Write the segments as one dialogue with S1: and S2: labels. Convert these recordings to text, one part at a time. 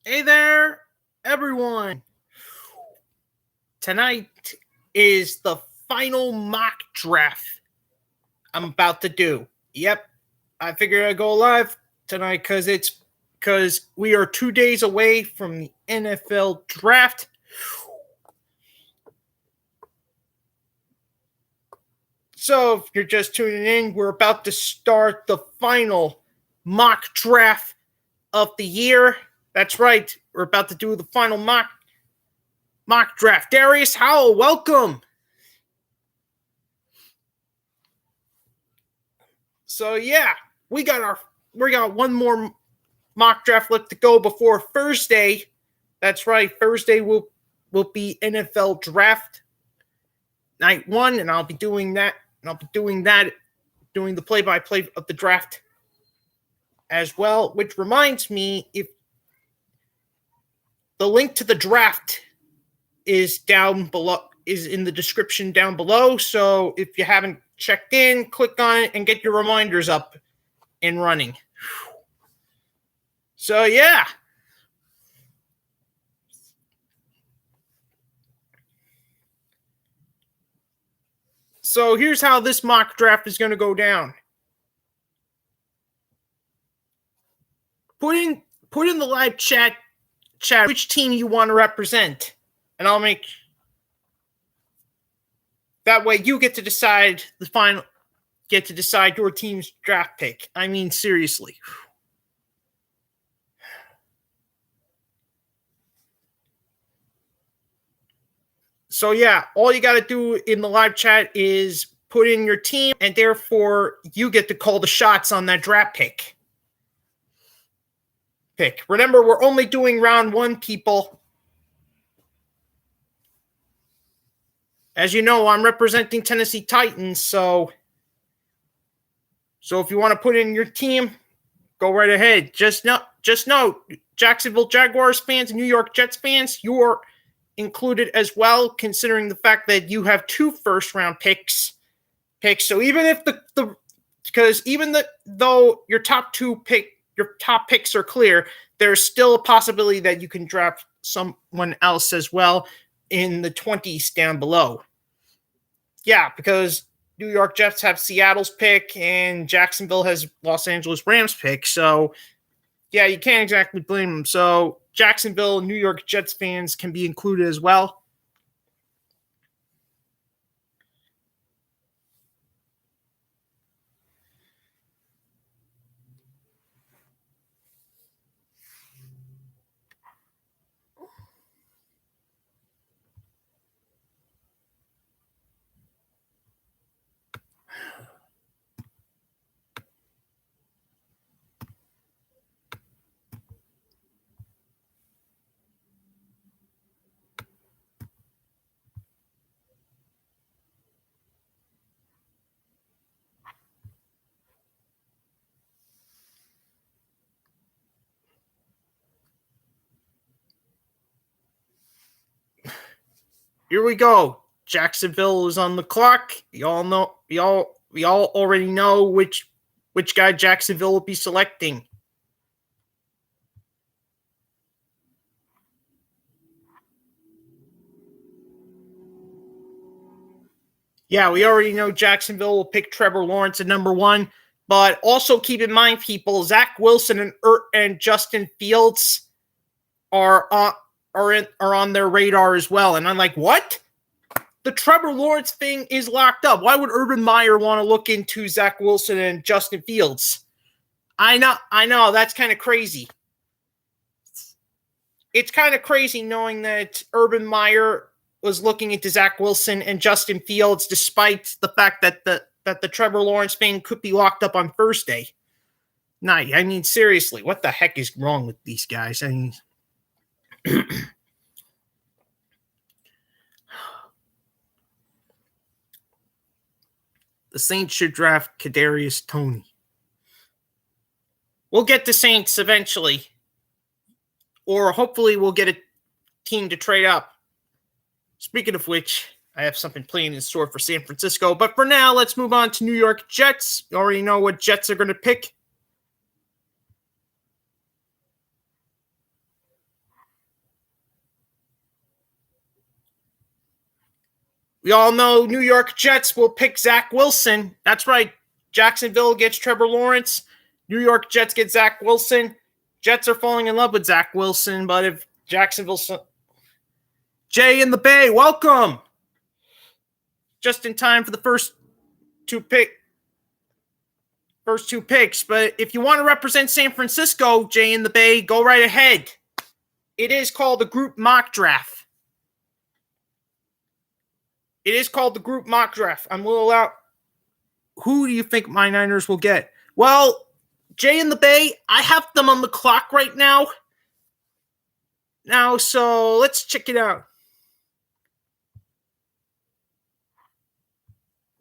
S1: Hey there, everyone. Tonight is the final mock draft I'm about to do. Yep, I figured I'd go live tonight because we are 2 days away from the NFL draft. So if you're just tuning in, we're about to start the final mock draft of the year. That's right, we're about to do the final mock draft. Darius Howell, welcome. So yeah, we got one more mock draft left to go before Thursday. That's right, Thursday will be NFL draft night 1, and I'll be doing that. Doing the play-by-play of the draft as well. Which reminds me, if the link to the draft is down below, is in the description down below. So if you haven't checked in, click on it and get your reminders up and running. So yeah. So here's how this mock draft is going to go down. Put in the live chat which team you want to represent, and I'll make that way you get to decide your team's draft pick. I mean, seriously. So yeah, all you got to do in the live chat is put in your team, and therefore you get to call the shots on that draft pick. Remember, we're only doing round 1, people. As you know, I'm representing Tennessee Titans, so if you want to put in your team, go right ahead. Just know, Jacksonville Jaguars fans and New York Jets fans, you are included as well, considering the fact that you have 2 first-round picks. So even if though your top picks are clear, there's still a possibility that you can draft someone else as well in the 20s down below. Yeah, because New York Jets have Seattle's pick and Jacksonville has Los Angeles Rams pick. So yeah, you can't exactly blame them. So Jacksonville, New York Jets fans can be included as well. Here we go. Jacksonville is on the clock. We all already know which guy Jacksonville will be selecting. Yeah, we already know Jacksonville will pick Trevor Lawrence at number 1, but also keep in mind, people, Zach Wilson and Justin Fields are on their radar as well. And I'm like, what? The Trevor Lawrence thing is locked up. Why would Urban Meyer want to look into Zach Wilson and Justin Fields? I know, that's kind of crazy. It's kind of crazy knowing that Urban Meyer was looking into Zach Wilson and Justin Fields, despite the fact that the Trevor Lawrence thing could be locked up on Thursday night. I mean, seriously, what the heck is wrong with these guys? I mean, the Saints should draft Kadarius Toney. We'll get the Saints eventually, or hopefully we'll get a team to trade up. Speaking of which, I have something planned in store for San Francisco. But for now, let's move on to New York Jets. You already know what Jets are going to pick. We all know New York Jets will pick Zach Wilson. That's right. Jacksonville gets Trevor Lawrence. New York Jets get Zach Wilson. Jets are falling in love with Zach Wilson, but if Jacksonville's... Jay in the Bay, welcome. Just in time for the first two picks. But if you want to represent San Francisco, Jay in the Bay, go right ahead. It is called the group mock draft. I'm a little out. Who do you think my Niners will get? Well, Jay in the Bay, I have them on the clock right now. So let's check it out.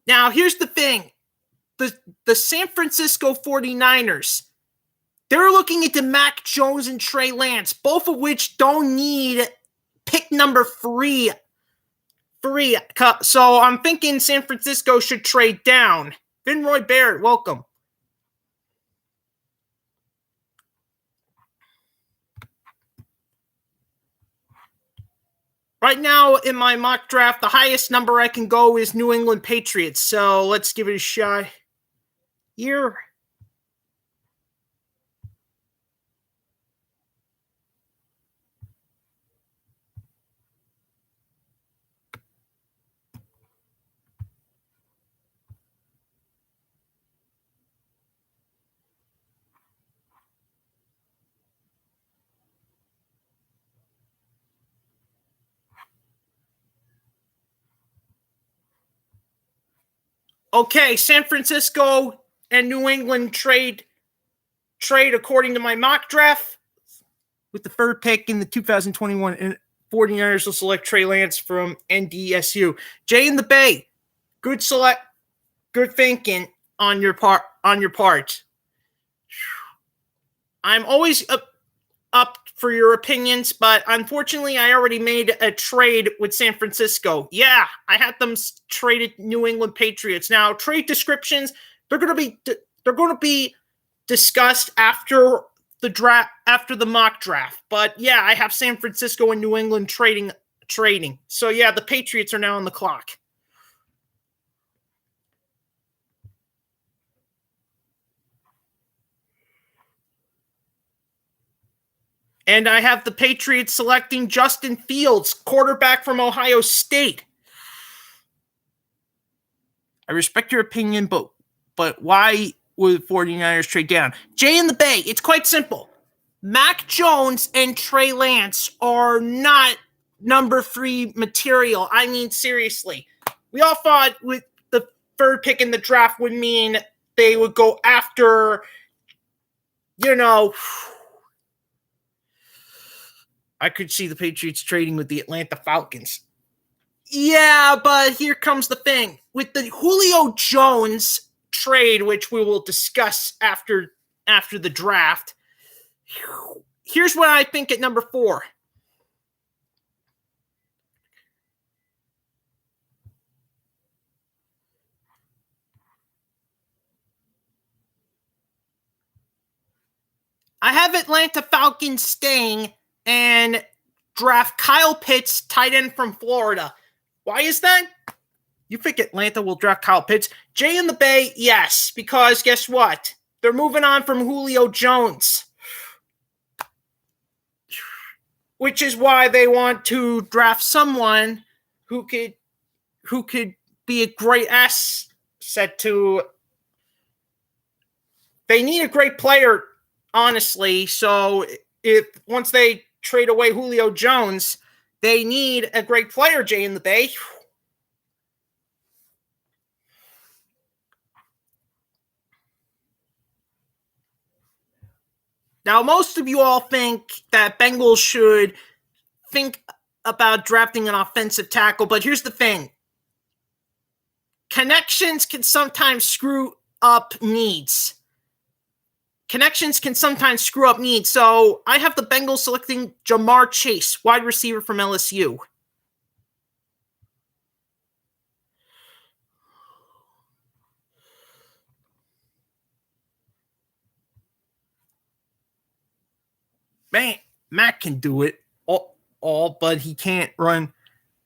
S1: Now, here's the thing. The San Francisco 49ers, they're looking into Mac Jones and Trey Lance, both of which don't need pick number 3. So I'm thinking San Francisco should trade down. Vinroy Barrett, welcome. Right now in my mock draft, the highest number I can go is New England Patriots. So let's give it a shot here. Okay, San Francisco and New England trade according to my mock draft. With the third pick in the 2021, and 49ers will select Trey Lance from NDSU. Jay in the Bay, good thinking on your part. I'm always up for your opinions, but unfortunately, I already made a trade with San Francisco. Yeah, I had them traded New England Patriots. Now, trade descriptions, they're going to be discussed after the mock draft. But yeah, I have San Francisco and New England trading. So yeah, the Patriots are now on the clock. And I have the Patriots selecting Justin Fields, quarterback from Ohio State. I respect your opinion, but why would 49ers trade down? Jay in the Bay, it's quite simple. Mac Jones and Trey Lance are not number 3 material. I mean, seriously. We all thought with the third pick in the draft would mean they would go after, I could see the Patriots trading with the Atlanta Falcons. Yeah, but here comes the thing. With the Julio Jones trade, which we will discuss after the draft, here's what I think at number 4. I have Atlanta Falcons staying and draft Kyle Pitts, tight end from Florida. Why is that? You think Atlanta will draft Kyle Pitts? Jay in the Bay, yes, because guess what? They're moving on from Julio Jones, which is why they want to draft someone who could be a great asset to. They need a great player, honestly. So if once they trade away Julio Jones, they need a great player, Jay in the Bay. Now, most of you all think that Bengals should think about drafting an offensive tackle, but here's the thing. Connections can sometimes screw up needs. So I have the Bengals selecting Jamar Chase, wide receiver from LSU. Man, Matt can do it all, but he can't run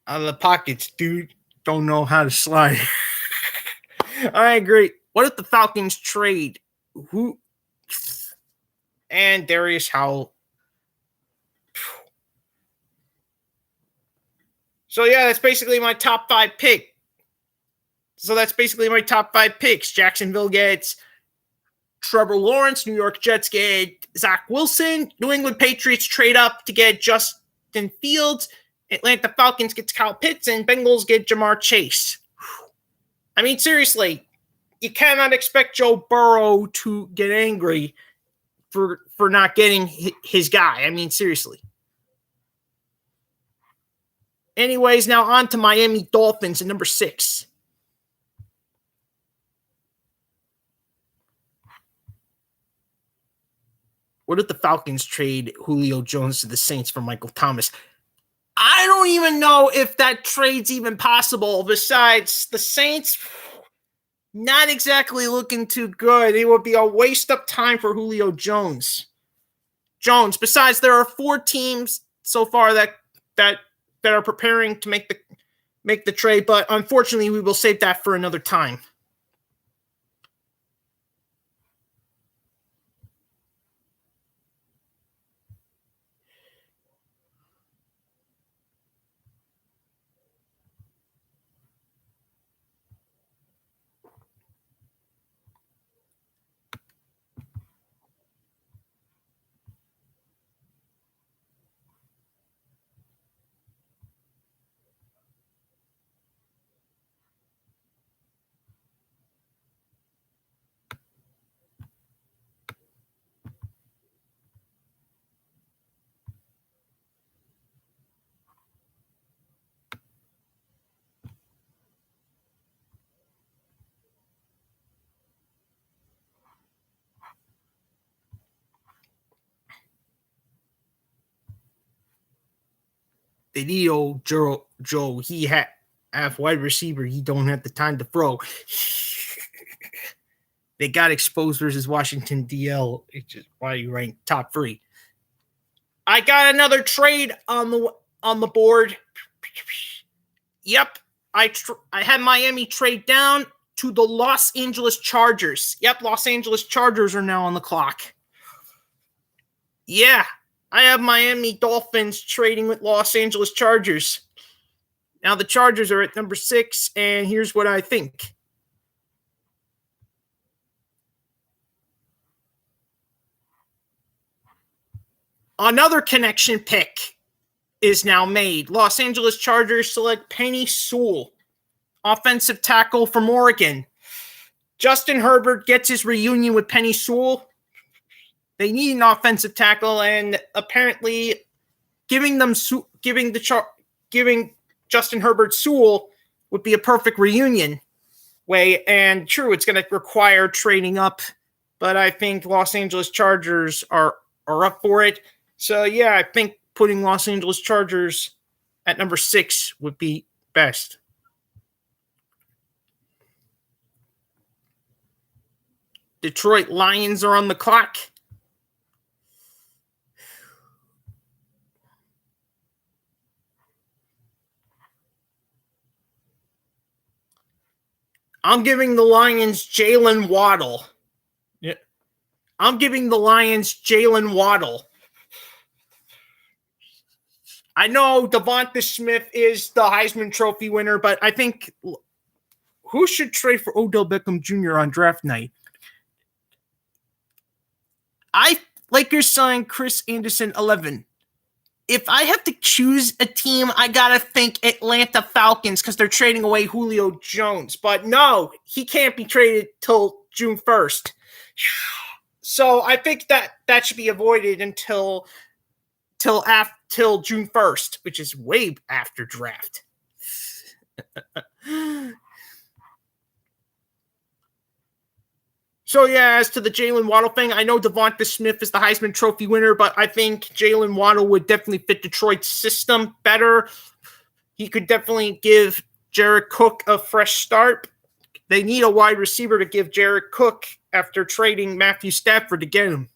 S1: out of the pockets, dude. don't know how to slide. I agree. What if the Falcons trade who and Darius Howell? So yeah, that's basically my top 5 pick. Jacksonville gets Trevor Lawrence. New York Jets get Zach Wilson. New England Patriots trade up to get Justin Fields. Atlanta Falcons gets Kyle Pitts, and Bengals get Jamar Chase. I mean, seriously, you cannot expect Joe Burrow to get angry for not getting his guy. I mean, seriously. Anyways, now on to Miami Dolphins at number 6. What if the Falcons trade Julio Jones to the Saints for Michael Thomas? I don't even know if that trade's even possible. Besides, the Saints not exactly looking too good. It would be a waste of time for Julio Jones. Besides, there are 4 teams so far that are preparing to make the trade, but unfortunately, we will save that for another time. They need old Joe. He have wide receiver. He don't have the time to throw. They got exposed versus Washington DL. It's just why you rank top 3. I got another trade on the board. Yep, I had Miami trade down to the Los Angeles Chargers. Yep, Los Angeles Chargers are now on the clock. Yeah, I have Miami Dolphins trading with Los Angeles Chargers. Now the Chargers are at number 6, and here's what I think. Another connection pick is now made. Los Angeles Chargers select Penei Sewell, offensive tackle from Oregon. Justin Herbert gets his reunion with Penei Sewell. They need an offensive tackle, and apparently giving Justin Herbert Sewell would be a perfect reunion way. And true, it's going to require trading up, but I think Los Angeles Chargers are up for it. So yeah, I think putting Los Angeles Chargers at number 6 would be best. Detroit Lions are on the clock. I'm giving the Lions Jalen Waddle. Yeah. I'm giving the Lions Jalen Waddle. I know Devonta Smith is the Heisman Trophy winner, but I think who should trade for Odell Beckham Jr. on draft night? Lakers signed Chris Anderson 11. If I have to choose a team, I gotta think Atlanta Falcons because they're trading away Julio Jones. But no, he can't be traded till June 1st. So I think that should be avoided until June 1st, which is way after draft. So yeah, as to the Jalen Waddle thing, I know Devonta Smith is the Heisman Trophy winner, but I think Jalen Waddle would definitely fit Detroit's system better. He could definitely give Jared Cook a fresh start. They need a wide receiver to give Jared Cook after trading Matthew Stafford to get him.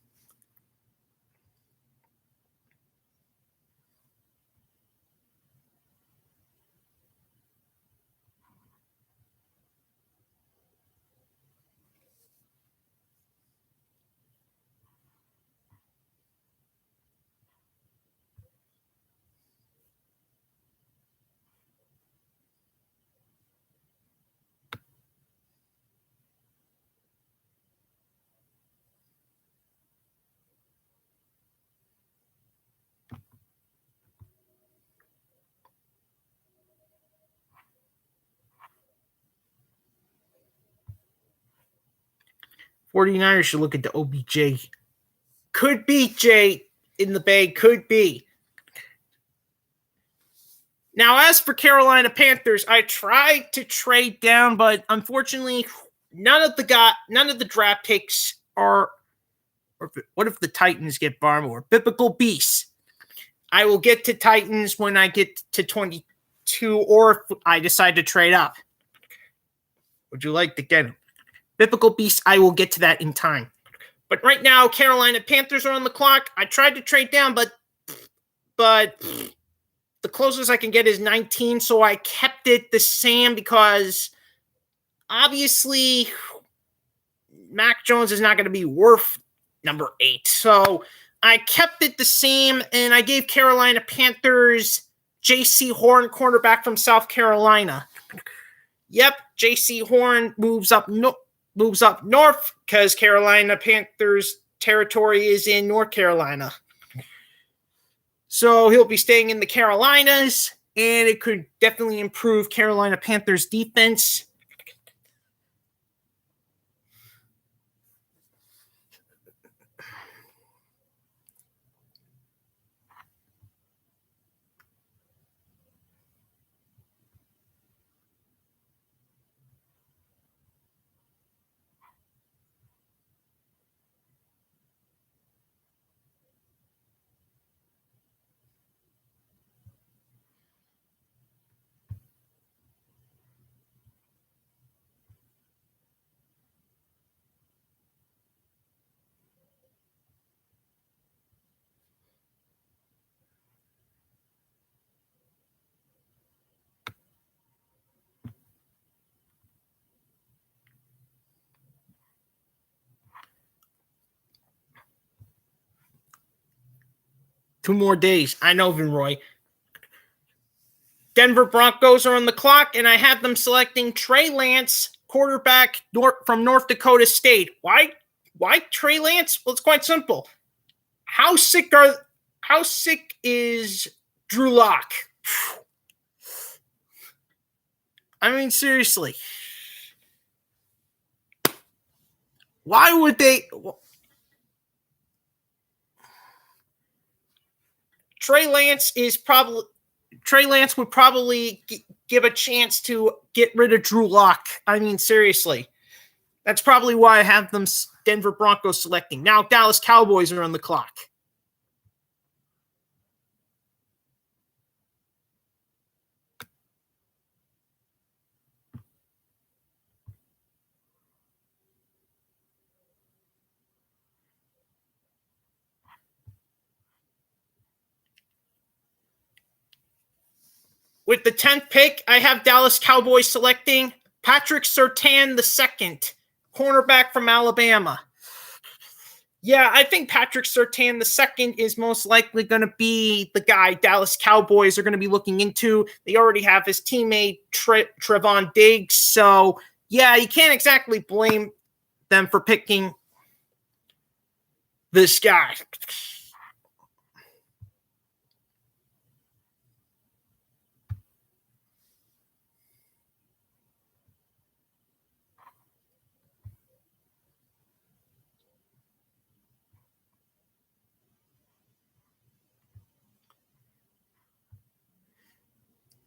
S1: 49ers should look at the OBJ. Could be, Jay, in the bag. Could be. Now, as for Carolina Panthers, I tried to trade down, but unfortunately, none of the draft picks are. Or what if the Titans get Barmore? Biblical beasts. I will get to Titans when I get to 22, or if I decide to trade up. Would you like to get him? Biblical beasts, I will get to that in time. But right now, Carolina Panthers are on the clock. I tried to trade down, but the closest I can get is 19, so I kept it the same because obviously Mac Jones is not going to be worth number 8. So I kept it the same, and I gave Carolina Panthers J.C. Horn, cornerback from South Carolina. Yep, J.C. Horn moves up north because Carolina Panthers territory is in North Carolina. So he'll be staying in the Carolinas, and it could definitely improve Carolina Panthers defense. Two more days. I know, Vinroy. Denver Broncos are on the clock, and I have them selecting Trey Lance, quarterback from North Dakota State. Why Trey Lance? Well, it's quite simple. How sick is Drew Lock? I mean, seriously. Why would they? Trey Lance would probably give a chance to get rid of Drew Lock. I mean, seriously. That's probably why I have them Denver Broncos selecting. Now Dallas Cowboys are on the clock. With the 10th pick, I have Dallas Cowboys selecting Patrick Surtain II, cornerback from Alabama. Yeah, I think Patrick Surtain II is most likely going to be the guy Dallas Cowboys are going to be looking into. They already have his teammate Trevon Diggs, so yeah, you can't exactly blame them for picking this guy.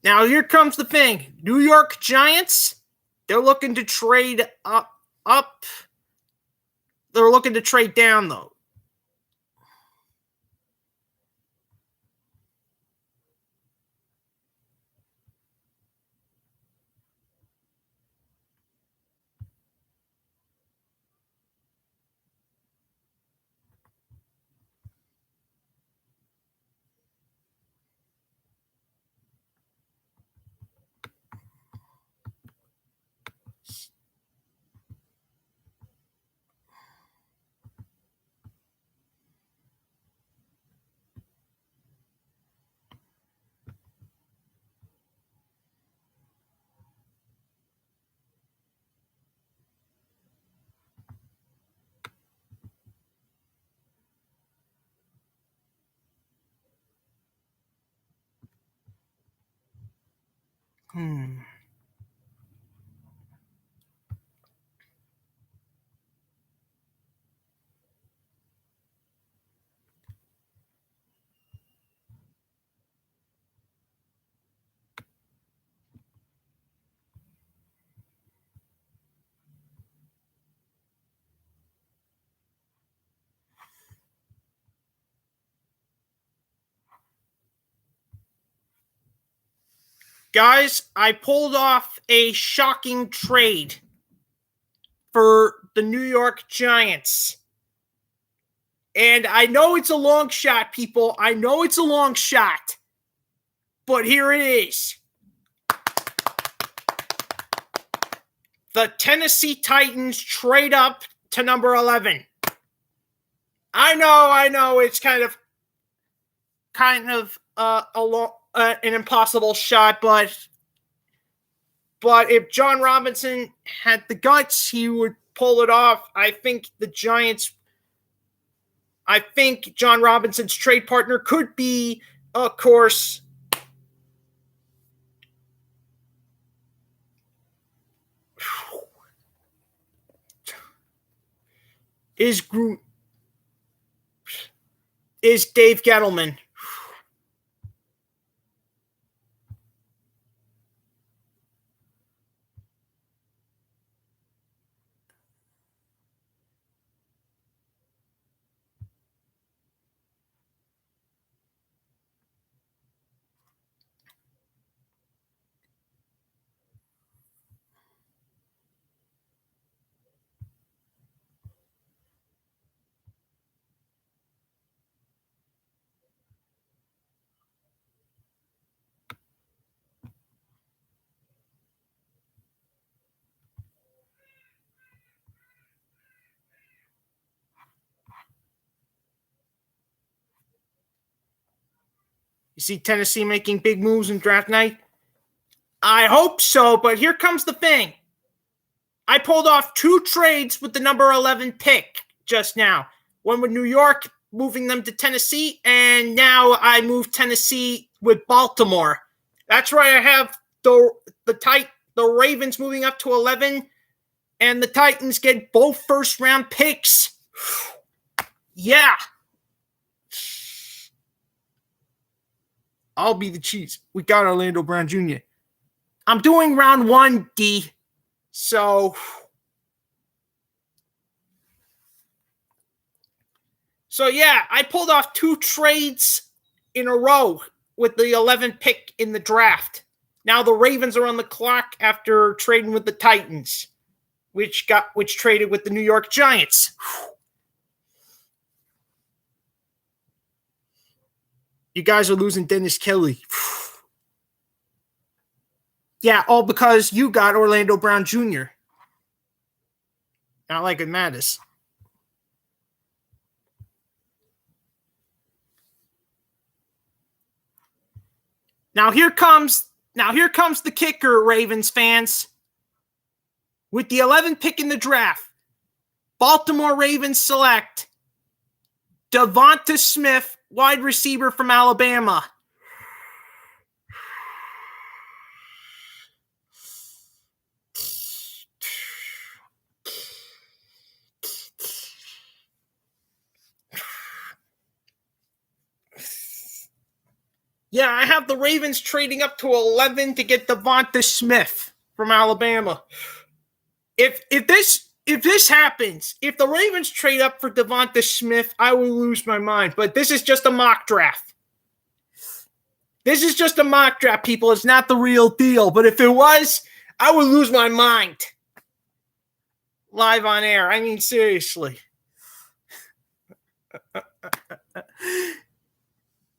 S1: Now, here comes the thing. New York Giants, they're looking to trade up. They're looking to trade down, though. Guys, I pulled off a shocking trade for the New York Giants. And I know it's a long shot, people. I know it's a long shot. But here it is. The Tennessee Titans trade up to number 11. I know. It's kind of an impossible shot, but if John Robinson had the guts, he would pull it off. I think John Robinson's trade partner could be, of course, is Dave Gettleman. You see Tennessee making big moves in draft night? I hope so, but here comes the thing. I pulled off 2 trades with the number 11 pick just now. One with New York, moving them to Tennessee, and now I moved Tennessee with Baltimore. That's right, I have the Ravens moving up to 11, and the Titans get both first-round picks. Yeah. I'll be the Chiefs. We got Orlando Brown Jr. I'm doing round 1, D. So yeah, I pulled off 2 trades in a row with the 11th pick in the draft. Now the Ravens are on the clock after trading with the Titans, which traded with the New York Giants. You guys are losing Dennis Kelly. Yeah, all because you got Orlando Brown Jr. Not like it matters. Now here comes the kicker, Ravens fans. With the 11th pick in the draft, Baltimore Ravens select Devonta Smith, wide receiver from Alabama. Yeah, I have the Ravens trading up to 11 to get Devonta Smith from Alabama. If this happens, if the Ravens trade up for Devonta Smith, I will lose my mind. But this is just a mock draft. This is just a mock draft, people. It's not the real deal. But if it was, I would lose my mind. Live on air. I mean, seriously.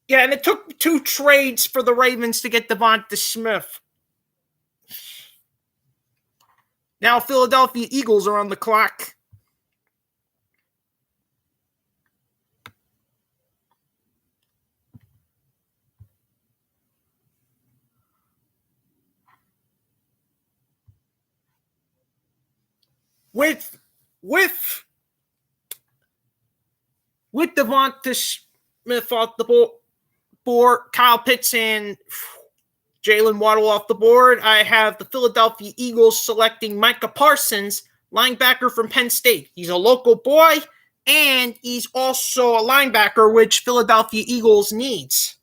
S1: Yeah, and it took 2 trades for the Ravens to get Devonta Smith. Now Philadelphia Eagles are on the clock. With Devonta Smith off the board, Kyle Pitts and Jalen Waddle off the board, I have the Philadelphia Eagles selecting Micah Parsons, linebacker from Penn State. He's a local boy, and he's also a linebacker, which Philadelphia Eagles needs.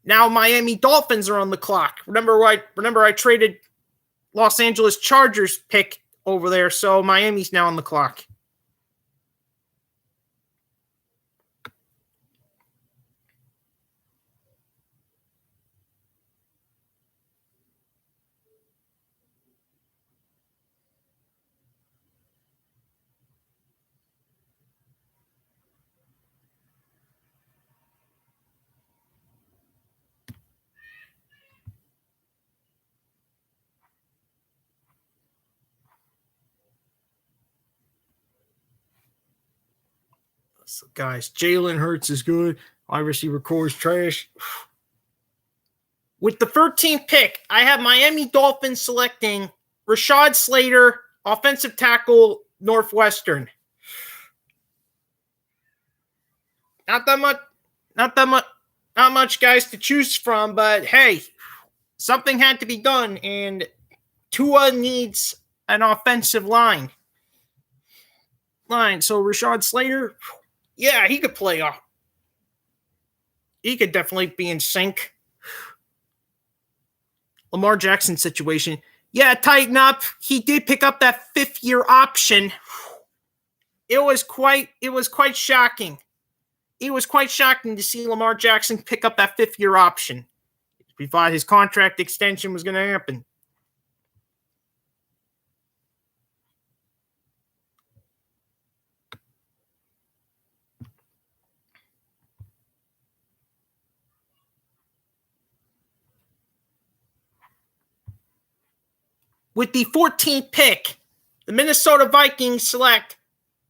S1: Now Miami Dolphins are on the clock. Remember I traded Los Angeles Chargers pick over there. So Miami's now on the clock. So guys, Jalen Hurts is good. Wide receiver core is trash. With the 13th pick, I have Miami Dolphins selecting Rashad Slater, offensive tackle, Northwestern. Not much guys to choose from, but hey, something had to be done, and Tua needs an offensive line. So Rashad Slater, yeah, he could play off. He could definitely be in sync. Lamar Jackson situation. Yeah, tighten up. He did pick up that 5th-year option. It was quite shocking. It was quite shocking to see Lamar Jackson pick up that 5th-year option. We thought his contract extension was going to happen. With the 14th pick, the Minnesota Vikings select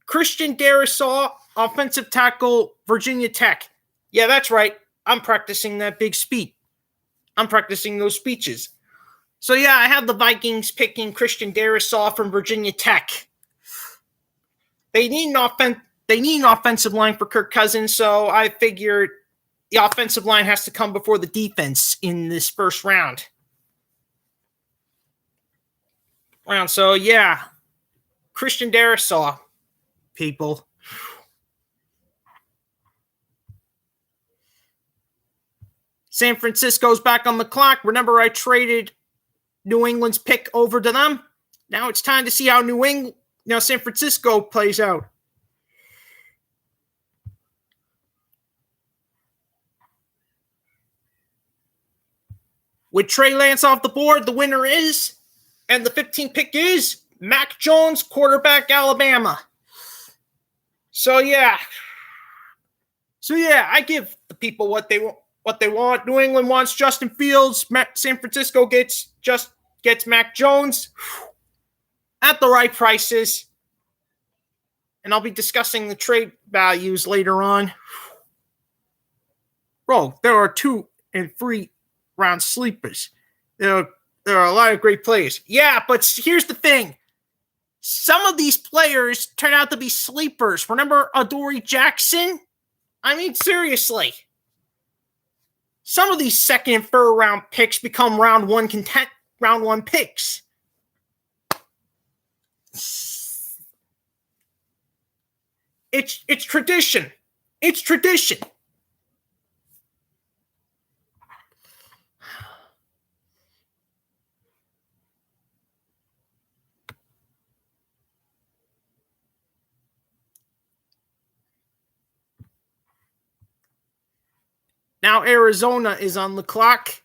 S1: Christian Darrisaw, offensive tackle, Virginia Tech. Yeah, that's right. I'm practicing that big speech. I'm practicing those speeches. So yeah, I have the Vikings picking Christian Darrisaw from Virginia Tech. They need an offensive line for Kirk Cousins, so I figured the offensive line has to come before the defense in this first round. So yeah, Christian Darrisaw, people. San Francisco's back on the clock. Remember, I traded New England's pick over to them. Now it's time to see how San Francisco plays out. With Trey Lance off the board, the winner is, and the 15th pick is, Mac Jones, quarterback, Alabama. So yeah, I give the people what they want. New England wants Justin Fields. San Francisco gets Mac Jones at the right prices. And I'll be discussing the trade values later on. Bro, there are 2 and 3 round sleepers. There are a lot of great players. Yeah, but here's the thing. Some of these players turn out to be sleepers. Remember Adoree Jackson? I mean, seriously. Some of these 2nd and 3rd round picks become round 1 picks. It's tradition. It's tradition. Now Arizona is on the clock.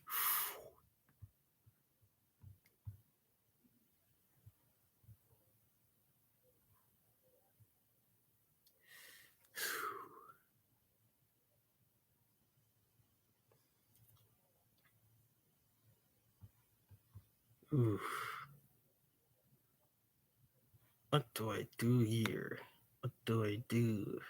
S1: Oof. What do I do here? What do I do?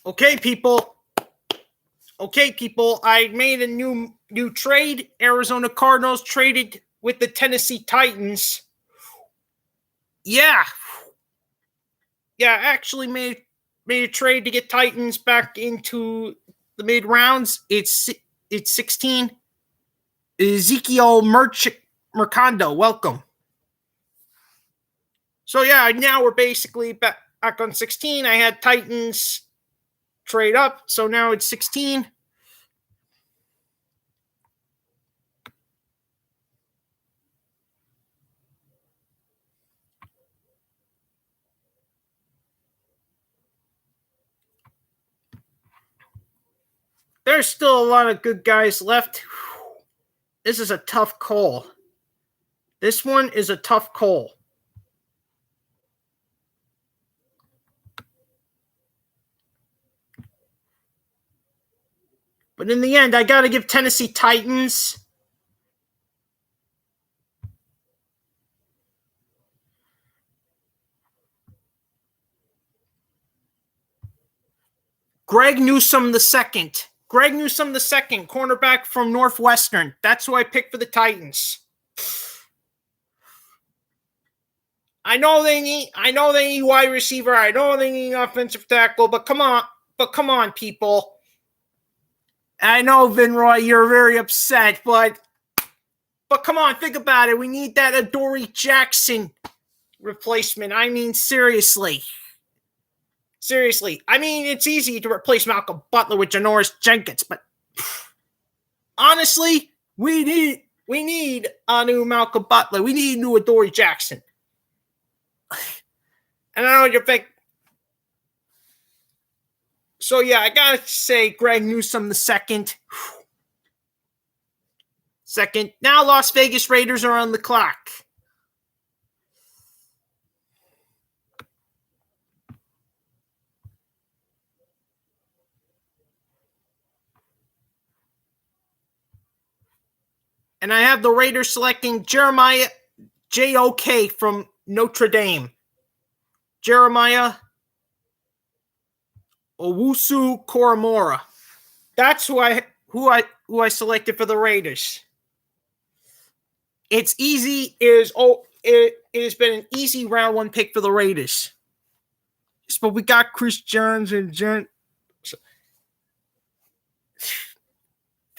S1: Okay, people. I made a new trade. Arizona Cardinals traded with the Tennessee Titans. Yeah. Yeah, actually made a trade to get Titans back into the mid rounds. It's 16. Ezekiel Mercado, welcome. So yeah, now we're basically back on 16. I had Titans trade up, so now it's 16. There's still a lot of good guys left. This is a tough call. This one is a tough call. But in the end, I got to give Tennessee Titans. Greg Newsome II. Greg Newsome II, cornerback from Northwestern. That's who I picked for the Titans. I know they need wide receiver. I know they need offensive tackle, but come on, people. I know, Vinroy, you're very upset, but come on, think about it. We need that Adoree Jackson replacement. I mean, seriously. I mean, it's easy to replace Malcolm Butler with Janoris Jenkins, but honestly, we need a new Malcolm Butler. We need a new Adoree Jackson. And I know you're fake. So yeah, I gotta say Greg Newsome II. Second. Now Las Vegas Raiders are on the clock. And I have the Raiders selecting Jeremiah J.O.K. from Notre Dame. Jeremiah Owusu Koromora. That's who I selected for the Raiders. It's easy. It has been an easy round one pick for the Raiders. But we got Chris Jones and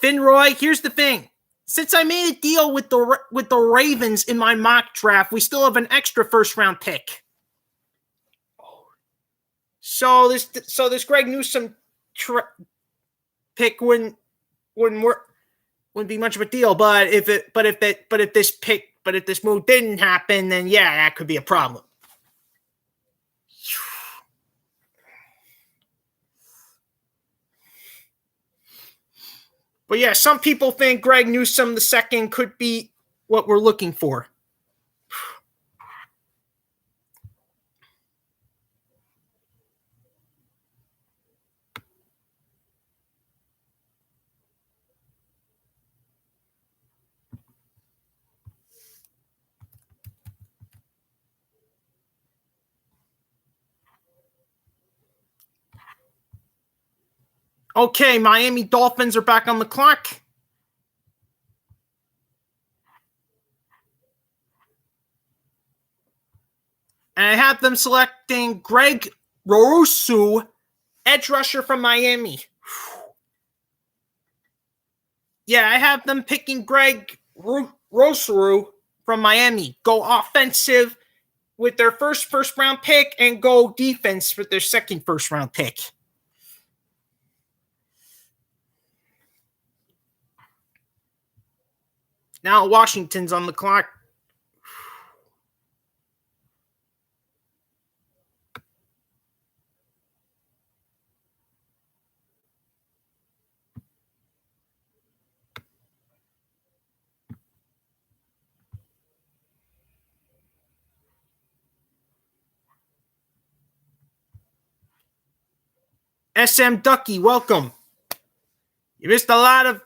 S1: Finroy. Here's the thing. Since I made a deal with the Ravens in my mock draft, we still have an extra first round pick. So this Greg Newsome pick wouldn't be much of a deal. But if this move didn't happen, then yeah, that could be a problem. But yeah, some people think Greg Newsome II could be what we're looking for. Okay, Miami Dolphins are back on the clock. And I have them selecting Greg Rousseau, edge rusher from Miami. Yeah, I have them picking Greg Rousseau from Miami. Go offensive with their first round pick and go defense with their second first round pick. Now Washington's on the clock. SM Ducky, welcome. You missed a lot,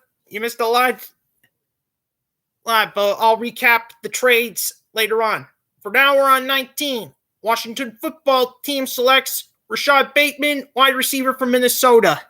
S1: but I'll recap the trades later on. For now, we're on 19. Washington football team selects Rashad Bateman, wide receiver from Minnesota.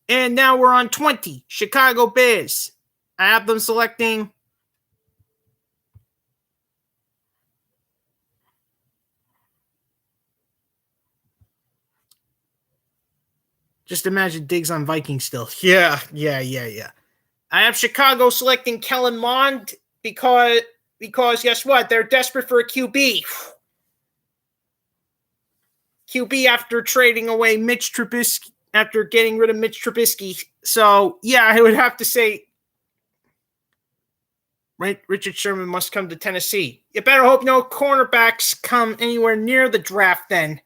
S1: And now we're on 20, Chicago Bears. I have them selecting just imagine Diggs on Vikings still. Yeah. I have Chicago selecting Kellen Mond because guess what? They're desperate for a QB. QB after trading away Mitch Trubisky, after getting rid of Mitch Trubisky. So, yeah, I would have to say Richard Sherman must come to Tennessee. You better hope no cornerbacks come anywhere near the draft then.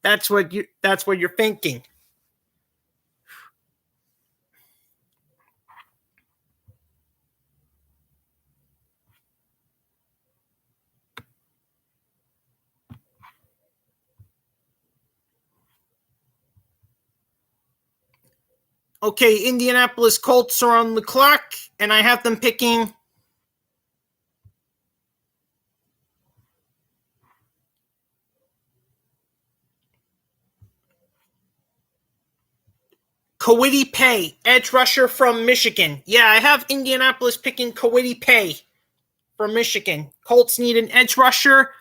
S1: That's what you're thinking. Okay, Indianapolis Colts are on the clock, and I have them picking Kwity Paye, edge rusher from Michigan. Yeah, I have Indianapolis picking Kwity Paye from Michigan. Colts need an edge rusher,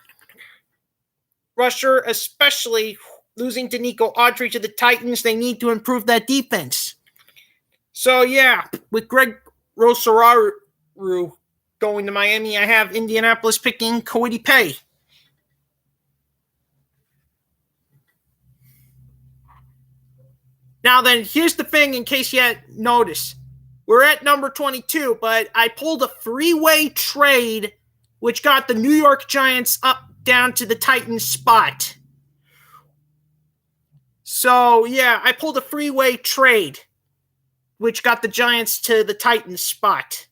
S1: especially losing Danico Autry to the Titans. They need to improve that defense. So, yeah, with Greg Rosario going to Miami, I have Indianapolis picking Kwity Paye. Now then, here's the thing in case you hadn't noticed. We're at number 22, but I pulled a three-way trade which got the New York Giants up down to the Titans spot. So, yeah, I pulled a three-way trade which got the Giants to the Titans spot.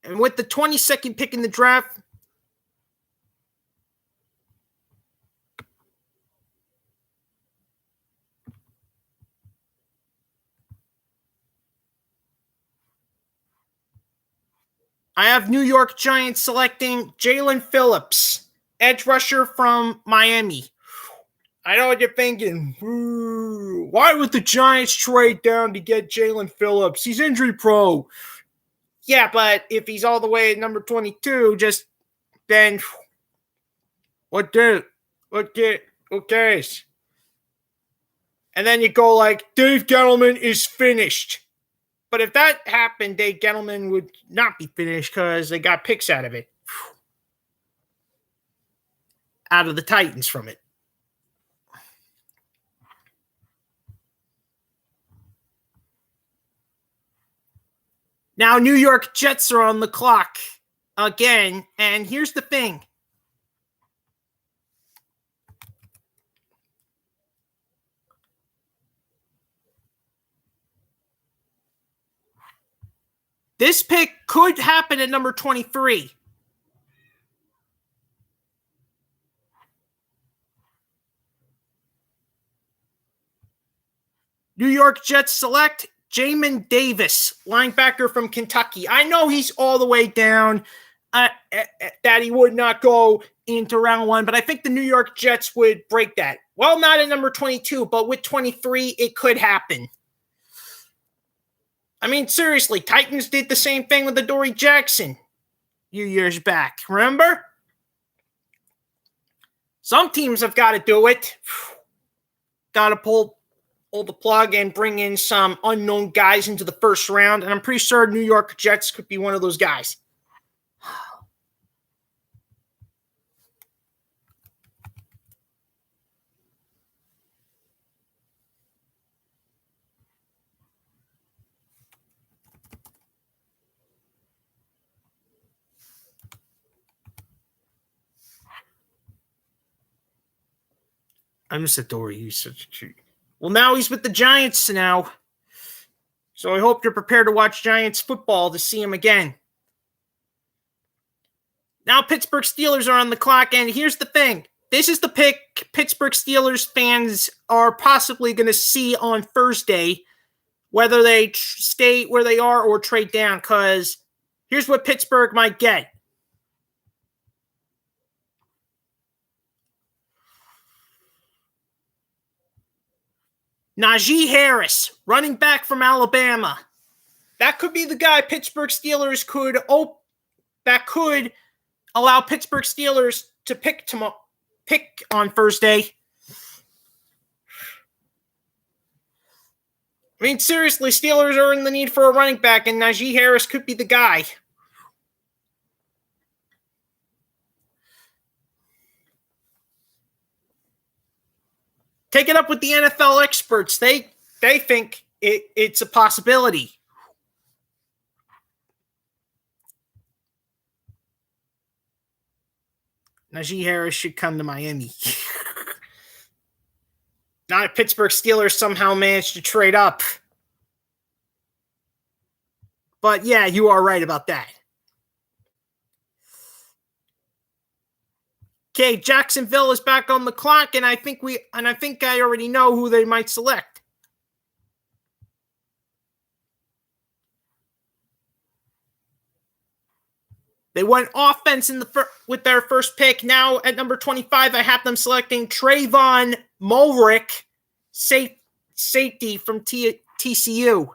S1: And with the 22nd pick in the draft, I have New York Giants selecting Jalen Phillips, edge rusher from Miami. I know what you're thinking. Why would the Giants trade down to get Jalen Phillips? He's injury pro. Yeah, but if he's all the way at number 22, just then what cares? And then you go like, Dave Gettleman is finished. But if that happened, Dave Gettleman would not be finished because they got picks out of it. Out of the Titans from it. Now New York Jets are on the clock again. And here's the thing. This pick could happen at number 23. New York Jets select Jamin Davis, linebacker from Kentucky. I know he's all the way down, that he would not go into round one, but I think the New York Jets would break that. Well, not at number 22, but with 23, it could happen. I mean, seriously, Titans did the same thing with Adoree Jackson a few years back. Remember? Some teams have got to do it. Got to pull the plug and bring in some unknown guys into the first round, and I'm pretty sure New York Jets could be one of those guys. I miss Adoree. He's such a treat. Well, now he's with the Giants now. So I hope you're prepared to watch Giants football to see him again. Now Pittsburgh Steelers are on the clock, and here's the thing. This is the pick Pittsburgh Steelers fans are possibly going to see on Thursday, whether they stay where they are or trade down, because here's what Pittsburgh might get. Najee Harris, running back from Alabama. That could be the guy Pittsburgh Steelers could allow Pittsburgh Steelers to pick on Thursday. I mean, seriously, Steelers are in the need for a running back, and Najee Harris could be the guy. Take it up with the NFL experts. They think it's a possibility. Najee Harris should come to Miami. Not if Pittsburgh Steelers somehow managed to trade up. But yeah, you are right about that. Okay, Jacksonville is back on the clock, and I think I already know who they might select. They went offense with their first pick. Now at number 25, I have them selecting Trayvon Mulrick, safety from TCU.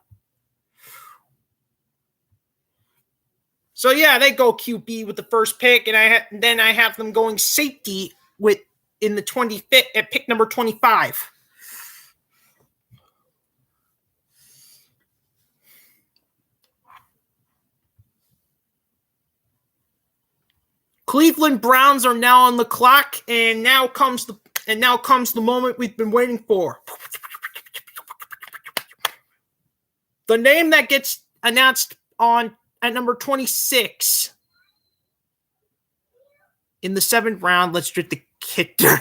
S1: So yeah, they go QB with the first pick, and then I have them going safety in the 25th at pick number 25. Cleveland Browns are now on the clock, and now comes the moment we've been waiting for. The name that gets announced at number 26 in the 7th round. Let's draft the kicker.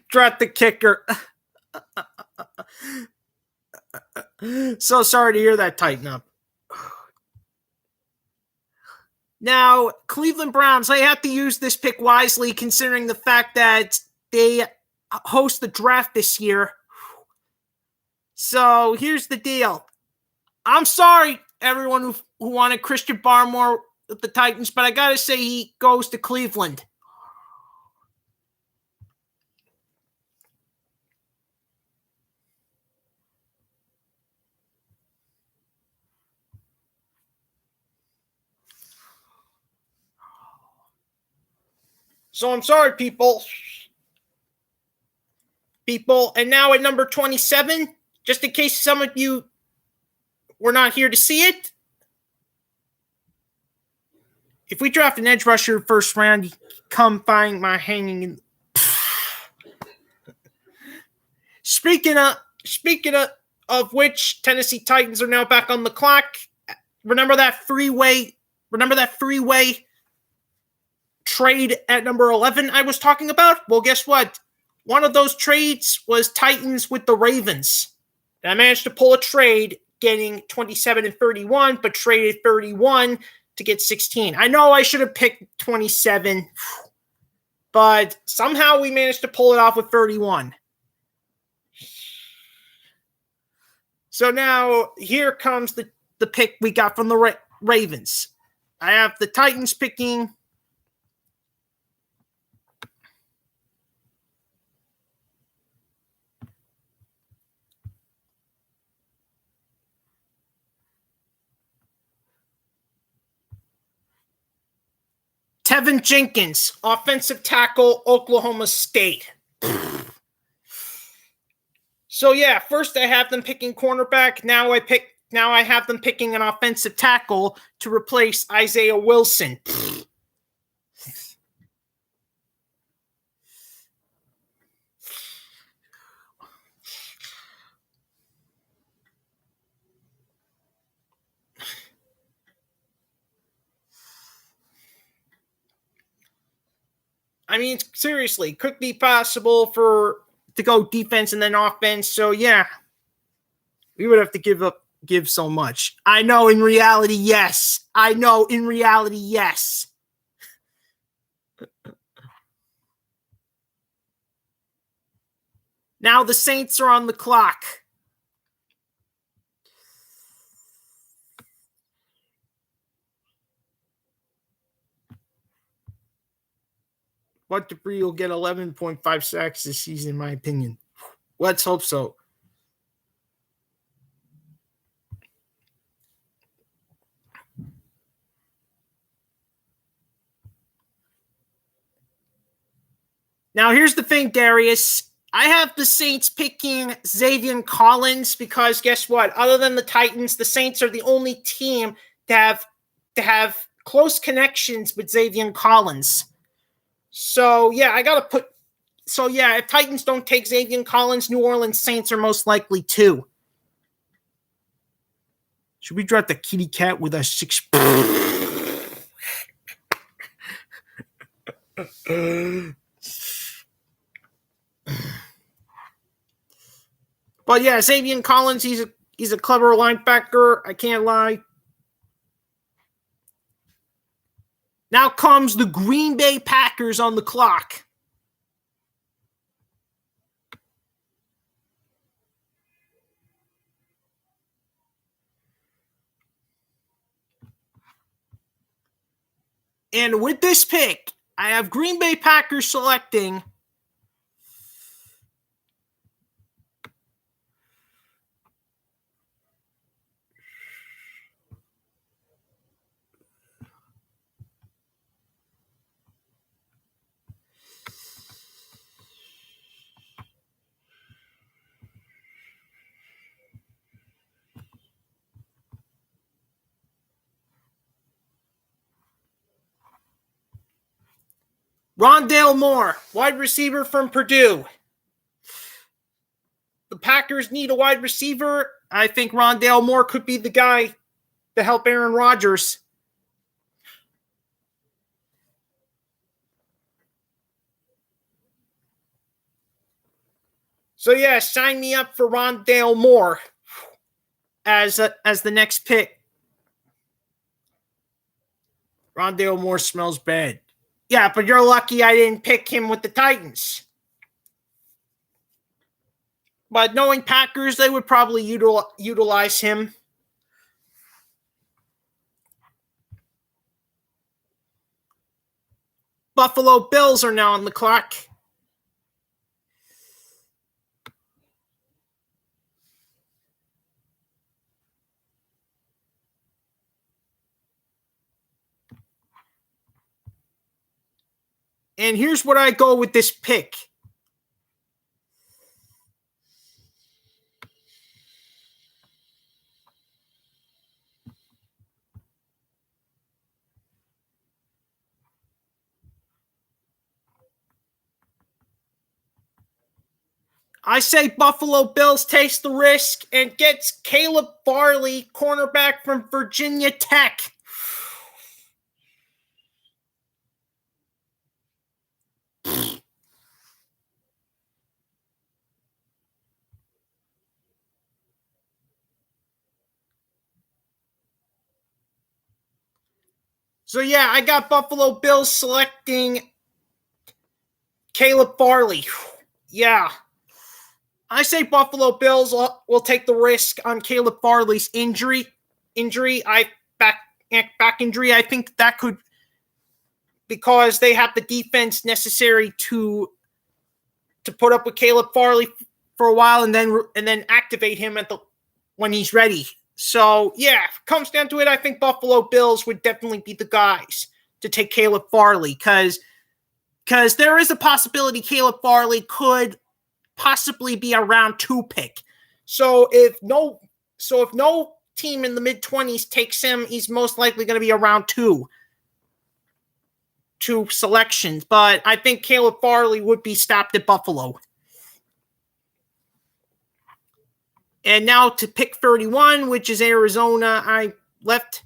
S1: Draft the kicker. So sorry to hear that tighten up. Now, Cleveland Browns, they have to use this pick wisely considering the fact that they host the draft this year. So here's the deal. I'm sorry, everyone who wanted Christian Barmore with the Titans, but I got to say he goes to Cleveland. So I'm sorry, people. And now at number 27, just in case some of you were not here to see it, if we draft an edge rusher first round, you come find my hanging in. Speaking of which, Tennessee Titans are now back on the clock. Remember that freeway trade at number 11 I was talking about? Well, guess what? One of those trades was Titans with the Ravens. And I managed to pull a trade getting 27 and 31, but traded 31 to get 16. I know I should have picked 27, but somehow we managed to pull it off with 31. So now here comes the pick we got from the Ravens. I have the Titans picking Tevin Jenkins, offensive tackle, Oklahoma State. So yeah, first I have them picking cornerback. Now I have them picking an offensive tackle to replace Isaiah Wilson. I mean, seriously, could be possible for to go defense and then offense. So yeah, we would have to give so much. I know in reality, yes. Now the Saints are on the clock. Bud Dupree will get 11.5 sacks this season, in my opinion. Let's hope so. Now, here's the thing, Darius. I have the Saints picking Xavier Collins because guess what? Other than the Titans, the Saints are the only team to have close connections with Xavier Collins. So, yeah, if Titans don't take Xavier Collins, New Orleans Saints are most likely to. Should we draft the kitty cat with a 6? But yeah, Xavier Collins, he's a clever linebacker. I can't lie. Now comes the Green Bay Packers on the clock. And with this pick, I have Green Bay Packers selecting Rondale Moore, wide receiver from Purdue. The Packers need a wide receiver. I think Rondale Moore could be the guy to help Aaron Rodgers. So yeah, sign me up for Rondale Moore as the next pick. Rondale Moore smells bad. Yeah, but you're lucky I didn't pick him with the Titans. But knowing Packers, they would probably utilize him. Buffalo Bills are now on the clock. And here's what I go with this pick. I say Buffalo Bills takes the risk and gets Caleb Farley, cornerback from Virginia Tech. So yeah, I got Buffalo Bills selecting Caleb Farley. Yeah. I say Buffalo Bills will take the risk on Caleb Farley's injury. Back injury. I think that could, because they have the defense necessary to put up with Caleb Farley for a while and then activate him when he's ready. So yeah, if it comes down to it, I think Buffalo Bills would definitely be the guys to take Caleb Farley because there is a possibility Caleb Farley could possibly be a round 2 pick. So if no team in the mid-20s takes him, he's most likely going to be a round 2 selections. But I think Caleb Farley would be stopped at Buffalo. And now to pick 31, which is Arizona, I left.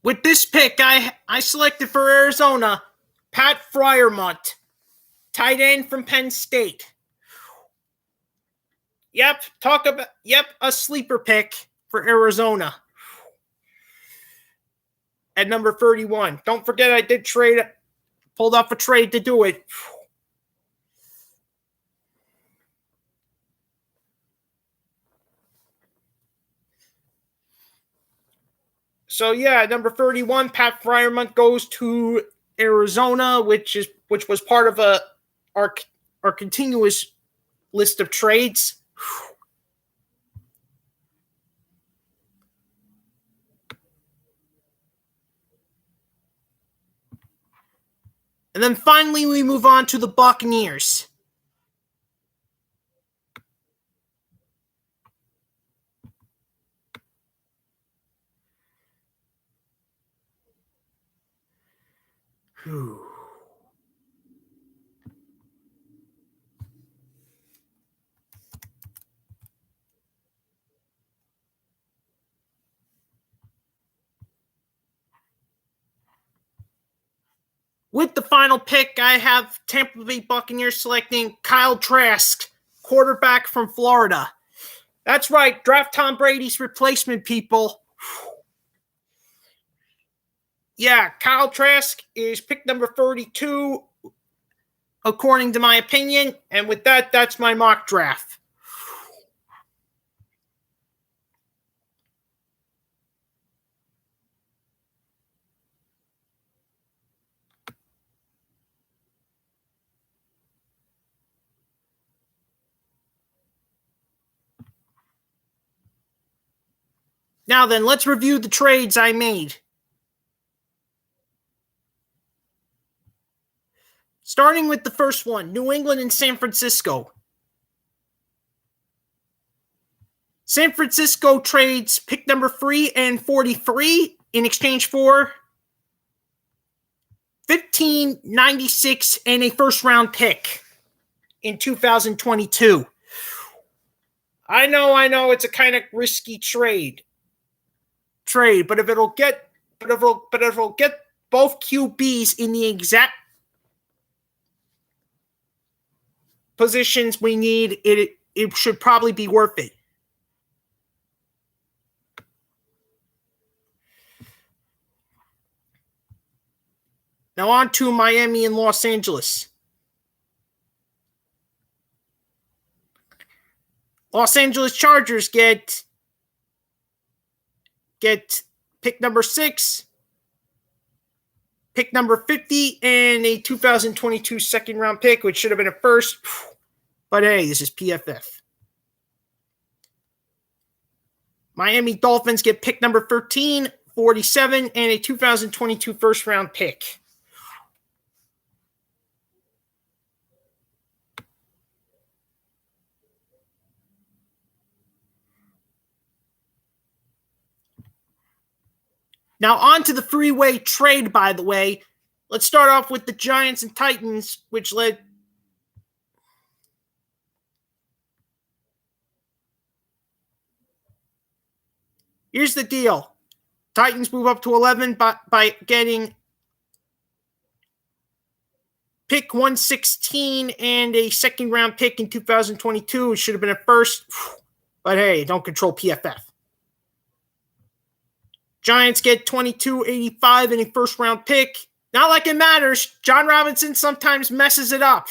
S1: With this pick, I selected for Arizona, Pat Fryermuth, tight end from Penn State. Yep, a sleeper pick for Arizona at number 31. Don't forget I did pulled off a trade to do it. So yeah, number 31, Pat Fryermuth goes to Arizona, which was part of our continuous list of trades. And then finally we move on to the Buccaneers. Whew. With the final pick, I have Tampa Bay Buccaneers selecting Kyle Trask, quarterback from Florida. That's right, draft Tom Brady's replacement, people. Yeah, Kyle Trask is pick number 32, according to my opinion. And with that, that's my mock draft. Now then, let's review the trades I made. Starting with the first one, New England and San Francisco. San Francisco trades pick number 3 and 43 in exchange for 1596 and a first round pick in 2022. I know it's a kind of risky trade, but if it'll get both QBs in the exact positions we need, it should probably be worth it. Now on to Miami and Los Angeles. Los Angeles Chargers get pick number 6, pick number 50, and a 2022 second round pick, which should have been a first. But hey, this is PFF. Miami Dolphins get pick number 13, 47, and a 2022 first round pick. Now on to the three-way trade, by the way. Let's start off with the Giants and Titans, which led... Here's the deal. Titans move up to 11 by getting pick 116 and a second round pick in 2022. It should have been a first, but hey, don't control PFF. Giants get 2285 and a first round pick. Not like it matters. John Robinson sometimes messes it up.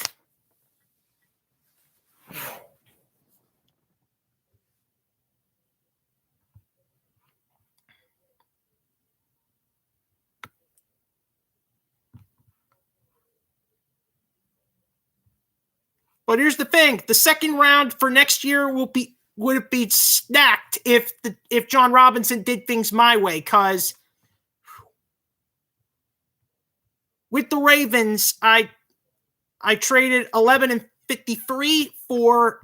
S1: But here's the thing: the second round for next year would it be stacked if John Robinson did things my way? Because with the Ravens, I traded 11 and 53 for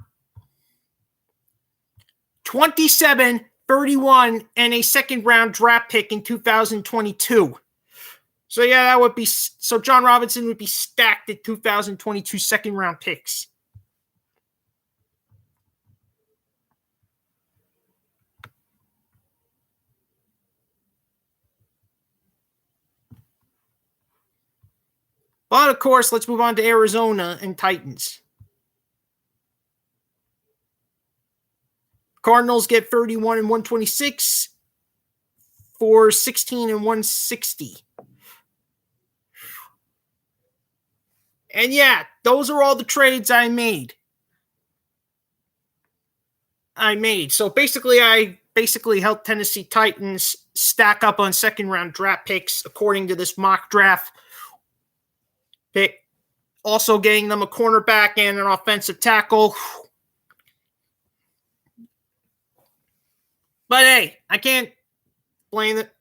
S1: 27, 31, and a second round draft pick in 2022. So yeah, that would be so. John Robinson would be stacked at 2022 second round picks. But of course, let's move on to Arizona and Titans. Cardinals get 31 and 126 for 16 and 160. And yeah, those are all the trades I made. So I helped Tennessee Titans stack up on second round draft picks according to this mock draft pick. Also getting them a cornerback and an offensive tackle. But hey, I can't blame it.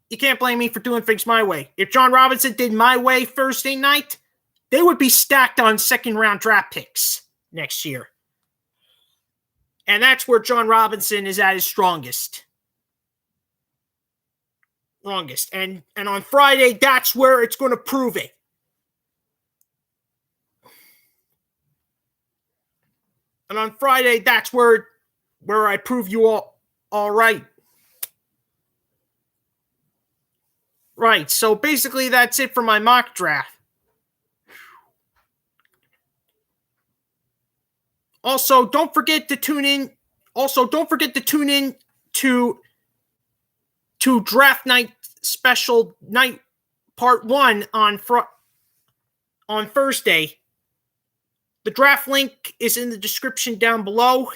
S1: You can't blame me for doing things my way. If John Robinson did my way Thursday night, they would be stacked on second round draft picks next year. And that's where John Robinson is at his strongest. And on Friday, that's where it's going to prove it. And on Friday, that's where I prove you all right. Right, so basically that's it for my mock draft. Also, don't forget to tune in to Draft Night Special Night Part 1 on Thursday. The draft link is in the description down below.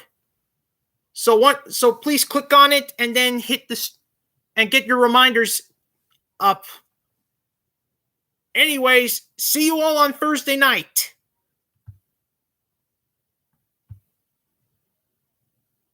S1: So please click on it and then hit this and get your reminders up. Anyways, see you all on Thursday night.